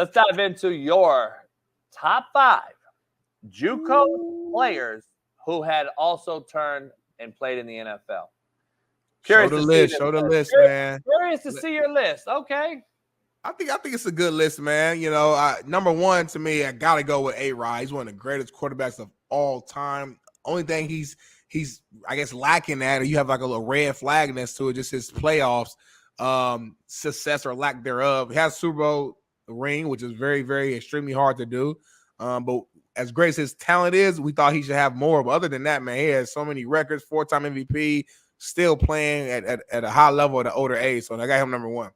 let's dive into your top 5 Juco players who had also turned and played in the NFL. Show the list, man. Curious to see your list. Okay. I think it's a good list, man. You know, number one to me, I gotta go with A-Rod. He's one of the greatest quarterbacks of all time. Only thing he's I guess lacking at, or you have like a little red flag next to it, just his playoffs success or lack thereof. He has Super Bowl ring, which is very, very extremely hard to do. But as great as his talent is, we thought he should have more. But other than that, man, he has so many records, 4-time MVP, still playing at a high level at an older age. So I got him number 1.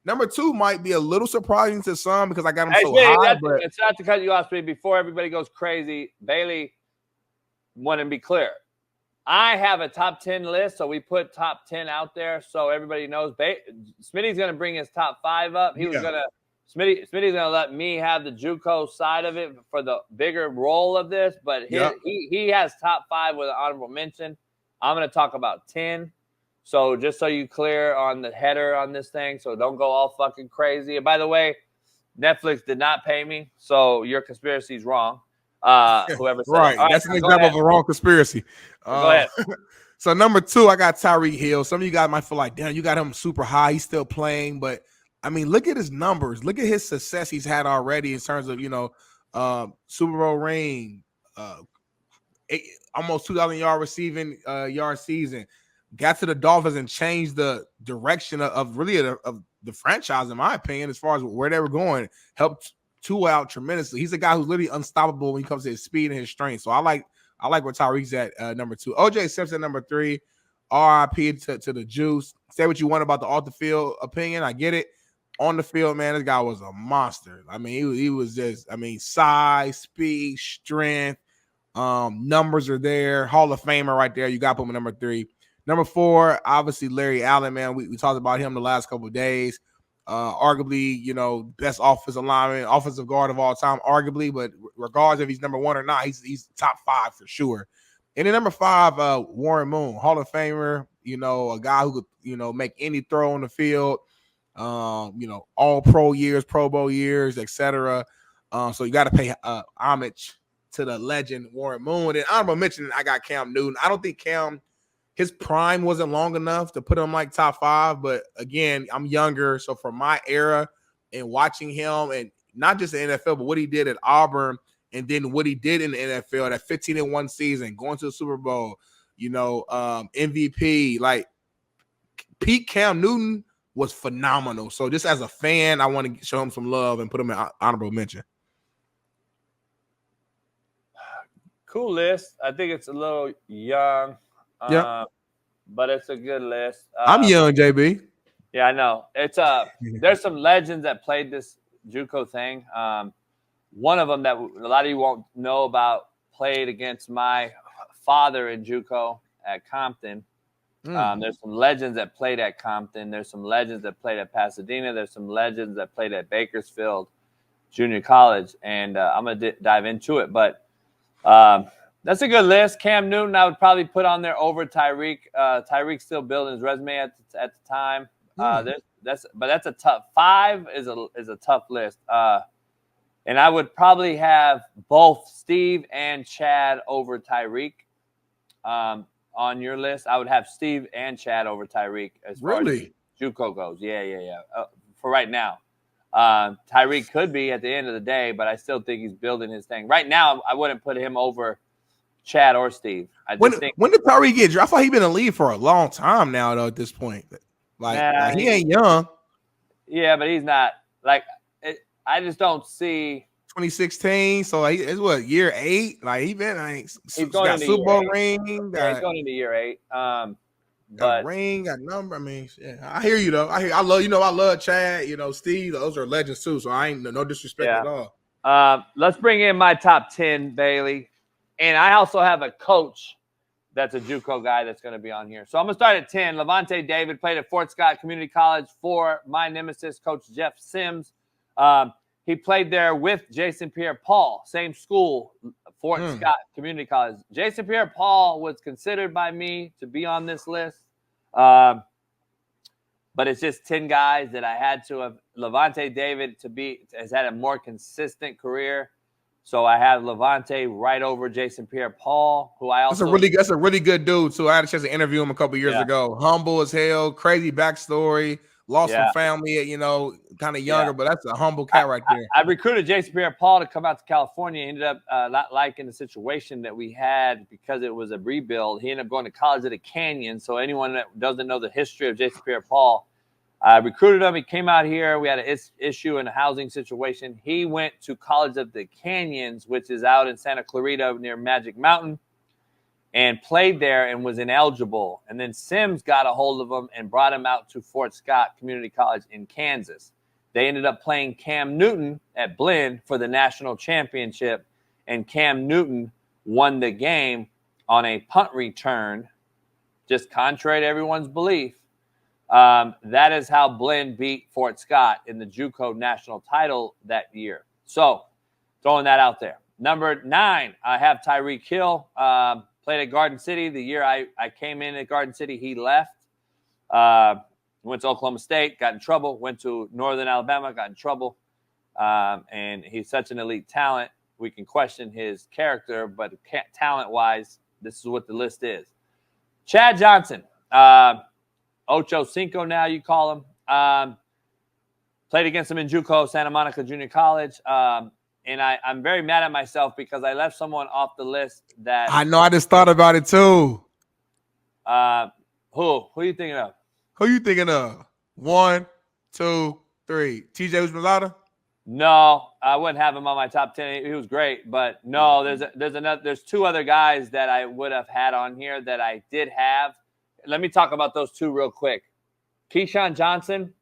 Number 2 might be a little surprising to some because I got him high. But it's not to cut you off, before everybody goes crazy. Bailey, want to be clear. I have a top 10 list, so we put top 10 out there so everybody knows. Smitty's going to bring his top 5 up. Smitty's going to let me have the JUCO side of it for the bigger role of this, but he has top 5 with an honorable mention. I'm going to talk about 10. So just so you clear on the header on this thing, so don't go all fucking crazy. And by the way, Netflix did not pay me, so your conspiracy is wrong. Whoever said right. That's an example of a wrong conspiracy. Go ahead. So number 2, I got Tyreek Hill. Some of you guys might feel like, damn, you got him super high. He's still playing, but I mean, look at his numbers. Look at his success he's had already in terms of, Super Bowl ring, almost 2,000 yard receiving yard season. Got to the Dolphins and changed the direction of the franchise, in my opinion, as far as where they were going. Helped Tua out tremendously. He's a guy who's literally unstoppable when he comes to his speed and his strength. So I like where Tyreek's at number 2. OJ Simpson number 3. RIP to the Juice. Say what you want about the off the field opinion. I get it. On the field, man, this guy was a monster. I mean, he was just, size, speed, strength, numbers are there. Hall of Famer right there. You got to put him at number 3. Number 4, obviously Larry Allen, man. We talked about him the last couple of days. Arguably, best offensive guard of all time, arguably. But regardless if he's number 1 or not, he's top 5 for sure. And then number 5, Warren Moon, Hall of Famer. A guy who could, make any throw on the field. All pro years, Pro Bowl years, etc. So you got to pay homage to the legend Warren Moon. And honorable mention, I got Cam Newton. I don't think Cam, his prime wasn't long enough to put him like top 5. But again, I'm younger, so for my era and watching him, and not just the NFL, but what he did at Auburn, and then what he did in the NFL, that 15-1 season, going to the Super Bowl, MVP, like peak Cam Newton was phenomenal. So just as a fan, I want to show him some love and put him in honorable mention. Cool list. I think it's a little young, but it's a good list. I'm young, JB. Yeah, I know. It's there's some legends that played this JUCO thing. One of them that a lot of you won't know about played against my father in JUCO at Compton. There's some legends that played at Compton. There's some legends that played at Pasadena. There's some legends that played at Bakersfield Junior College, and I'm going to dive into it. But that's a good list. Cam Newton, I would probably put on there over Tyreek. Tyreek's still building his resume at the time. That's a tough 5 is a tough list. And I would probably have both Steve and Chad over Tyreek. On your list, I would have Steve and Chad over Tyreek as far as JUCO goes. Yeah. For right now, Tyreek could be at the end of the day, but I still think he's building his thing. Right now, I wouldn't put him over Chad or Steve. When did Tyreek get drafted? I thought he'd been in the league for a long time now, though. At this point, like he ain't young. Yeah, but he's not. I just don't see. 2016, so it's what, year 8? Like he's got Super Bowl ring. He's going into year 8. Got ring, got number. I hear you though. I love Chad. Steve. Those are legends too. So I ain't no disrespect at all. Let's bring in my top 10, Bailey, and I also have a coach that's a JUCO guy that's going to be on here. So I'm gonna start at 10. Levante David played at Fort Scott Community College for my nemesis, Coach Jeff Sims. He played there with Jason Pierre-Paul, same school, Fort Scott Community College. Jason Pierre-Paul was considered by me to be on this list. but it's just 10 guys that I had to have. Levante David has had a more consistent career. So I have Levante right over Jason Pierre-Paul, who I also that's a really good dude too. I had a chance to interview him a couple years ago. Humble as hell, crazy backstory, lost some family at, kind of younger, but that's a humble cat right there. I recruited Jason Pierre-Paul to come out to California. He ended up not liking the situation that we had because it was a rebuild. He ended up going to college at a Canyon. So anyone that doesn't know the history of Jason Pierre-Paul, I recruited him. He came out here. We had an issue in a housing situation. He went to College of the Canyons, which is out in Santa Clarita near Magic Mountain, and played there and was ineligible. And then Sims got a hold of him and brought him out to Fort Scott Community College in Kansas. They ended up playing Cam Newton at Blinn for the national championship, and Cam Newton won the game on a punt return, just contrary to everyone's belief. That is how Blinn beat Fort Scott in the Juco national title that year. So, throwing that out there. Number 9, I have Tyreek Hill. Played at Garden City. The year I came in at Garden City, he left. Went to Oklahoma State, got in trouble. Went to Northern Alabama, got in trouble. And he's such an elite talent. We can question his character, but talent-wise, this is what the list is. Chad Johnson. Ocho Cinco now, you call him. Played against him in Juco, Santa Monica Junior College. And I'm very mad at myself because I left someone off the list that... I know, I just thought about it too. Who are you thinking of? Who you thinking of? 1, 2, 3. TJ Usmanzada? No, I wouldn't have him on my top 10. He was great, but no, there's 2 other guys that I would have had on here that I did have. Let me talk about those 2 real quick. Keyshawn Johnson.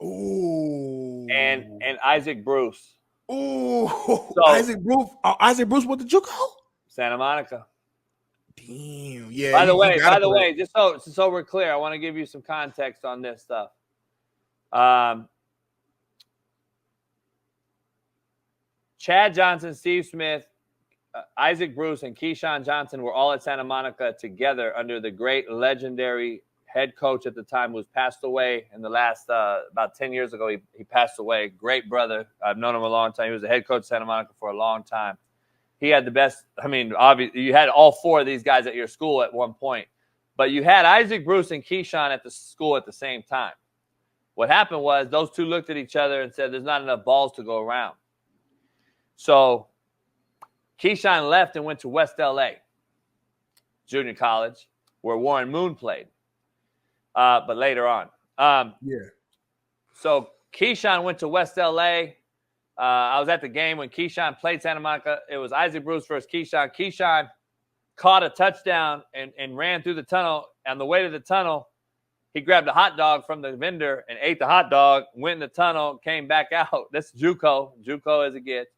Ooh. And Isaac Bruce. Ooh. So, Isaac Bruce with the Juco? Santa Monica. Damn. Yeah. By the way, just so we're clear, I want to give you some context on this stuff. Chad Johnson, Steve Smith, Isaac Bruce, and Keyshawn Johnson were all at Santa Monica together under the great legendary head coach at the time, who's passed away in the last about 10 years ago. He passed away. Great brother. I've known him a long time. He was the head coach of Santa Monica for a long time. He had the best. I mean, obviously, you had all 4 of these guys at your school at one point, but you had Isaac Bruce and Keyshawn at the school at the same time. What happened was those 2 looked at each other and said, there's not enough balls to go around. So Keyshawn left and went to West LA Junior College, where Warren Moon played, but later on. So Keyshawn went to West LA. I was at the game when Keyshawn played Santa Monica. It was Isaac Bruce versus Keyshawn. Keyshawn caught a touchdown and ran through the tunnel. On the way to the tunnel, he grabbed a hot dog from the vendor and ate the hot dog, went in the tunnel, came back out. That's Juco as it gets.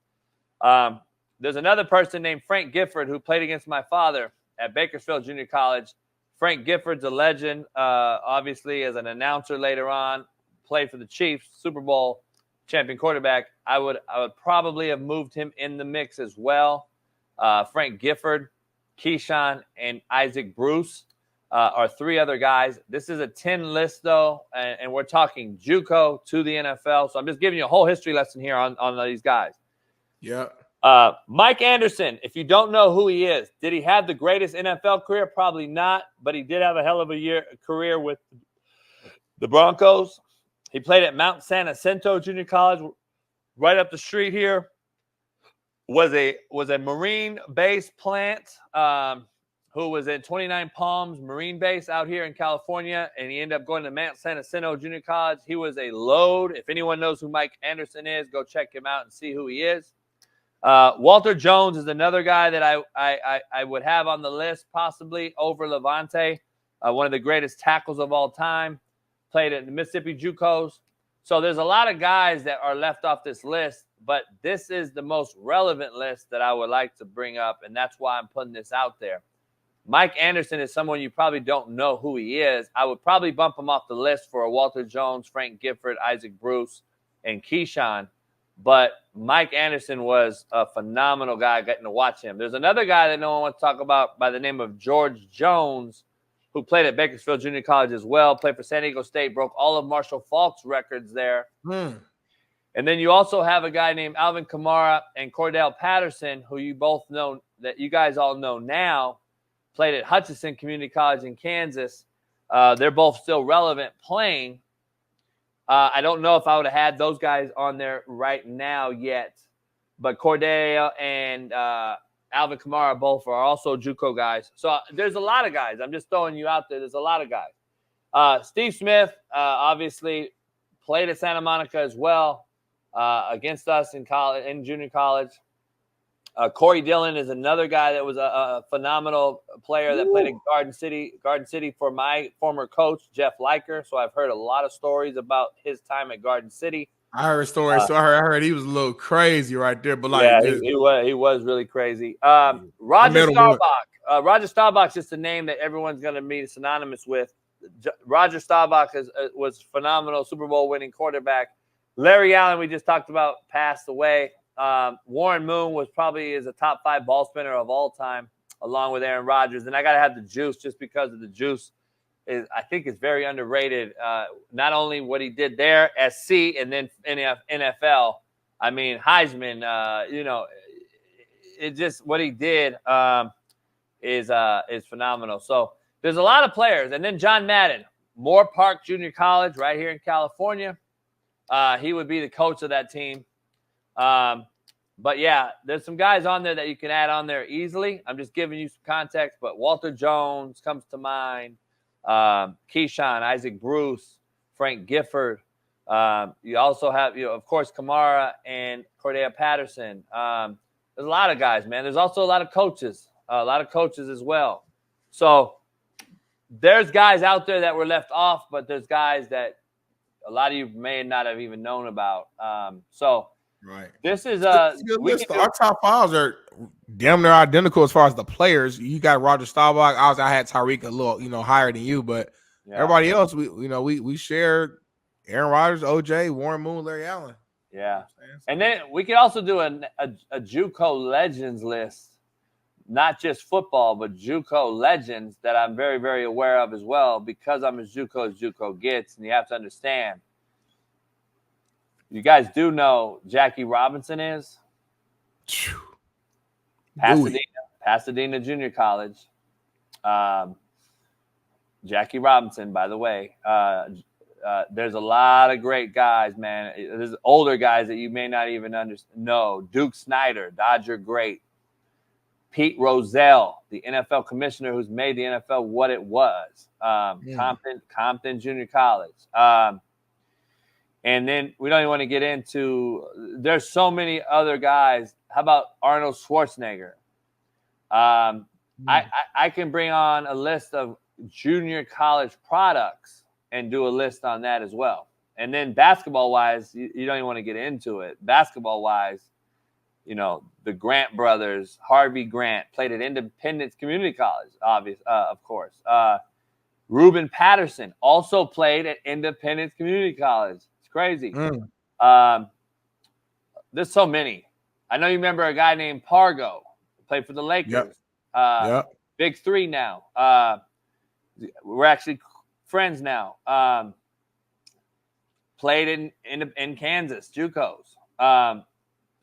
There's another person named Frank Gifford who played against my father at Bakersfield Junior College. Frank Gifford's a legend, obviously, as an announcer later on. Played for the Chiefs, Super Bowl champion quarterback. I would probably have moved him in the mix as well. Frank Gifford, Keyshawn, and Isaac Bruce are 3 other guys. This is a 10 list, though, and we're talking Juco to the NFL. So I'm just giving you a whole history lesson here on these guys. Yeah. Mike Anderson, if you don't know who he is, did he have the greatest NFL career? Probably not, but he did have a hell of a career with the Broncos. He played at Mount San Jacinto Junior College, right up the street here. Was a Marine base plant who was at 29 Palms Marine Base out here in California, and he ended up going to Mount San Jacinto Junior College. He was a load. If anyone knows who Mike Anderson is, go check him out and see who he is. Walter Jones is another guy that I would have on the list, possibly over Levante, one of the greatest tackles of all time. Played at the Mississippi Jucos. So there's a lot of guys that are left off this list, but this is the most relevant list that I would like to bring up, and that's why I'm putting this out there. Mike Anderson is someone you probably don't know who he is. I would probably bump him off the list for a Walter Jones, Frank Gifford, Isaac Bruce, and Keyshawn. But Mike Anderson was a phenomenal guy getting to watch him. There's another guy that no one wants to talk about by the name of George Jones, who played at Bakersfield Junior College as well, played for San Diego State, broke all of Marshall Faulk's records there. And then you also have a guy named Alvin Kamara and Cordell Patterson, who you both know, that you guys all know now, played at Hutchinson Community College in Kansas. They're both still relevant playing. I don't know if I would have had those guys on there right now yet, but Cordell and Alvin Kamara both are also Juco guys. So there's a lot of guys. I'm just throwing you out there. There's a lot of guys. Steve Smith, obviously, played at Santa Monica as well. Against us in college, in junior college. Corey Dillon is another guy that was a phenomenal player that played in Garden City for my former coach, Jeff Liker. So I've heard a lot of stories about his time at Garden City. I heard stories. So I heard he was a little crazy right there, but he was really crazy. Roger Staubach. Roger Staubach's just a name that everyone's going to be synonymous with. Roger Staubach was phenomenal Super Bowl winning quarterback. Larry Allen, we just talked about, passed away. Warren Moon was probably is a top 5 ball spinner of all time, along with Aaron Rodgers. And I got to have the juice just because of the juice. I think is very underrated. Not only what he did there, SC, and then NFL. I mean, Heisman, it just what he did is phenomenal. So there's a lot of players. And then John Madden, Moore Park Junior College right here in California. He would be the coach of that team. But, yeah, there's some guys on there that you can add on there easily. I'm just giving you some context. But Walter Jones comes to mind. Keyshawn, Isaac Bruce, Frank Gifford. You also have, of course, Kamara and Cordell Patterson. There's a lot of guys, man. There's also a lot of coaches as well. So there's guys out there that were left off, but there's guys that a lot of you may not have even known about. Right. This is our top 5s are damn near identical as far as the players. You got Roger Staubach. I had Tyreek a little, higher than you, but everybody else, we shared Aaron Rodgers, OJ, Warren Moon, Larry Allen. Yeah. And then we could also do a Juco legends list, not just football, but Juco legends that I'm very, very aware of as well, because I'm as Juco gets. And you have to understand, you guys do know Jackie Robinson is Pasadena Junior College. Jackie Robinson, by the way. There's a lot of great guys, man. There's older guys that you may not even know. Duke Snyder, Dodger great. Pete Rozelle, the NFL commissioner who's made the NFL what it was. Compton Junior College. And then we don't even want to get into – there's so many other guys. How about Arnold Schwarzenegger? I can bring on a list of junior college products and do a list on that as well. And then basketball-wise, you don't even want to get into it. Basketball-wise, the Grant brothers, Harvey Grant, played at Independence Community College, of course. Reuben Patterson also played at Independence Community College. It's crazy. There's so many. I know you remember a guy named Pargo, played for the Lakers. Big Three now. We're actually friends now. Played in Kansas, Jucos.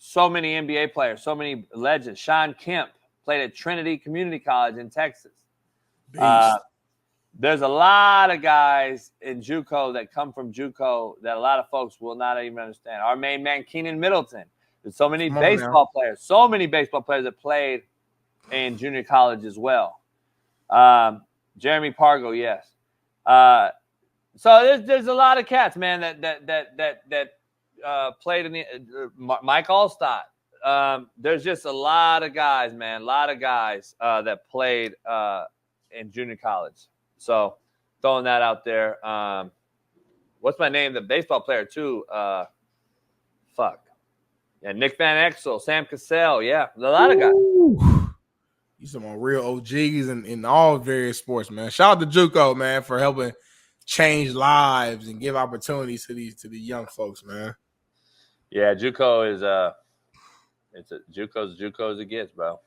So many NBA players, so many legends. Shaun Kemp played at Trinity Community College in Texas. There's a lot of guys in Juco that come from Juco that a lot of folks will not even understand. Our main man, Keynan Middleton. There's so many baseball players that played in junior college as well. Jeremy Pargo, yes. So there's a lot of cats, man, that played in the Mike Allstott. There's just a lot of guys, man, that played in junior college. So throwing that out there. What's my name? The baseball player too. Nick Van Exel, Sam Cassell. Yeah, a lot of guys. You some real OGs in all various sports, man. Shout out to Juco, man, for helping change lives and give opportunities to the young folks, man. Yeah, Juco is Juco's as it gets, bro.